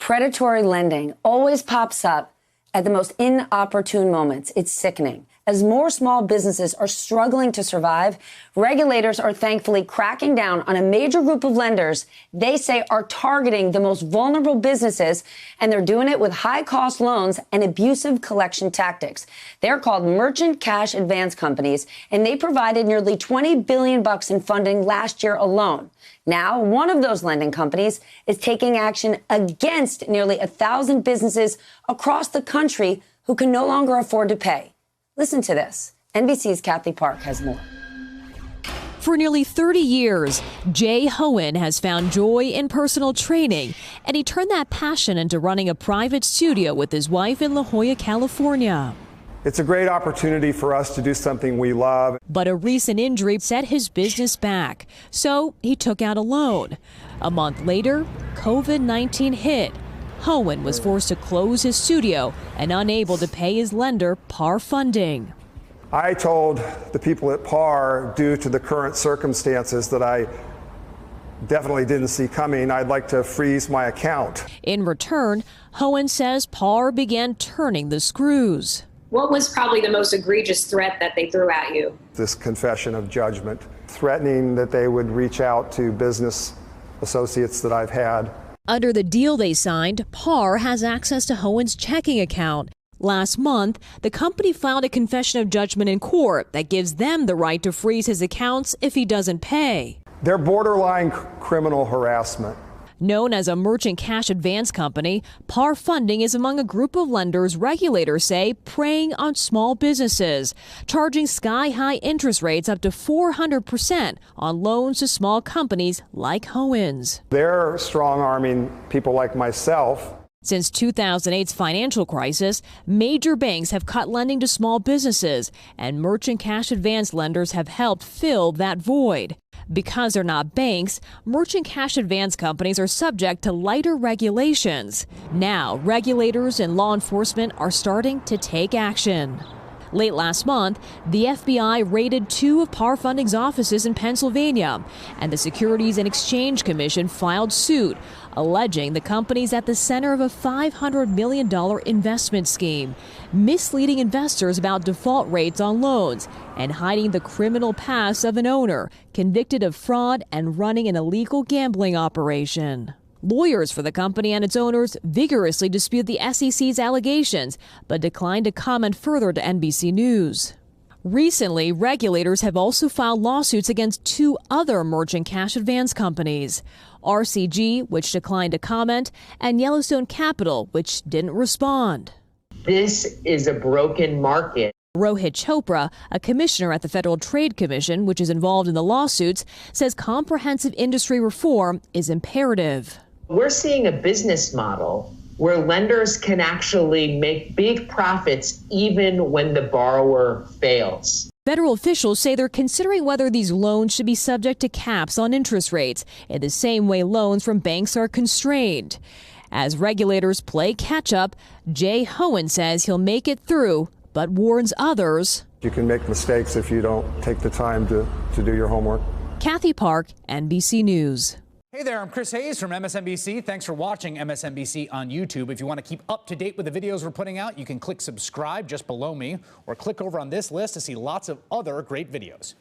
Predatory lending always pops up at the most inopportune moments. It's sickening. As more small businesses are struggling to survive, regulators are thankfully cracking down on a major group of lenders they say are targeting the most vulnerable businesses, and they're doing it with high-cost loans and abusive collection tactics. They're called merchant cash advance companies, and they provided nearly $20 billion in funding last year alone. Now, one of those lending companies is taking action against nearly 1,000 businesses across the country who can no longer afford to pay. Listen to this. NBC's Kathy Park has more. For nearly 30 years, Jay Hohen has found joy in personal training, and he turned that passion into running a private studio with his wife in La Jolla, California. It's a great opportunity for us to do something we love. But a recent injury set his business back, so he took out a loan. A month later, COVID-19 hit. Hohen was forced to close his studio and unable to pay his lender PAR funding. I told the people at PAR, due to the current circumstances that I definitely didn't see coming, I'd like to freeze my account. In return, Hohen says PAR began turning the screws. What was probably the most egregious threat that they threw at you? This confession of judgment, threatening that they would reach out to business associates that I've had. Under the deal they signed, PAR has access to Hohen's checking account. Last month, the company filed a confession of judgment in court that gives them the right to freeze his accounts if he doesn't pay. They're borderline criminal harassment. Known as a merchant cash advance company, PAR Funding is among a group of lenders regulators say preying on small businesses, charging sky-high interest rates up to 400% on loans to small companies like Hohen's. They're strong-arming people like myself. Since 2008's financial crisis, major banks have cut lending to small businesses, and merchant cash advance lenders have helped fill that void. Because they're not banks, merchant cash advance companies are subject to lighter regulations. Now, regulators and law enforcement are starting to take action. Late last month, the FBI raided 2 of PAR Funding's offices in Pennsylvania, and the Securities and Exchange Commission filed suit, alleging the company's at the center of a $500 million investment scheme, misleading investors about default rates on loans, and hiding the criminal past of an owner convicted of fraud and running an illegal gambling operation. Lawyers for the company and its owners vigorously dispute the SEC's allegations, but declined to comment further to NBC News. Recently, regulators have also filed lawsuits against 2 other merchant cash advance companies, RCG, which declined to comment, and Yellowstone Capital, which didn't respond. This is a broken market. Rohit Chopra, a commissioner at the Federal Trade Commission, which is involved in the lawsuits, says comprehensive industry reform is imperative. We're seeing a business model where lenders can actually make big profits even when the borrower fails. Federal officials say they're considering whether these loans should be subject to caps on interest rates in the same way loans from banks are constrained. As regulators play catch-up, Jay Hohen says he'll make it through, but warns others. You can make mistakes if you don't take the time to do your homework. Kathy Park, NBC News. Hey there, I'm Chris Hayes from MSNBC. Thanks for watching MSNBC on YouTube. If you want to keep up to date with the videos we're putting out, you can click subscribe just below me or click over on this list to see lots of other great videos.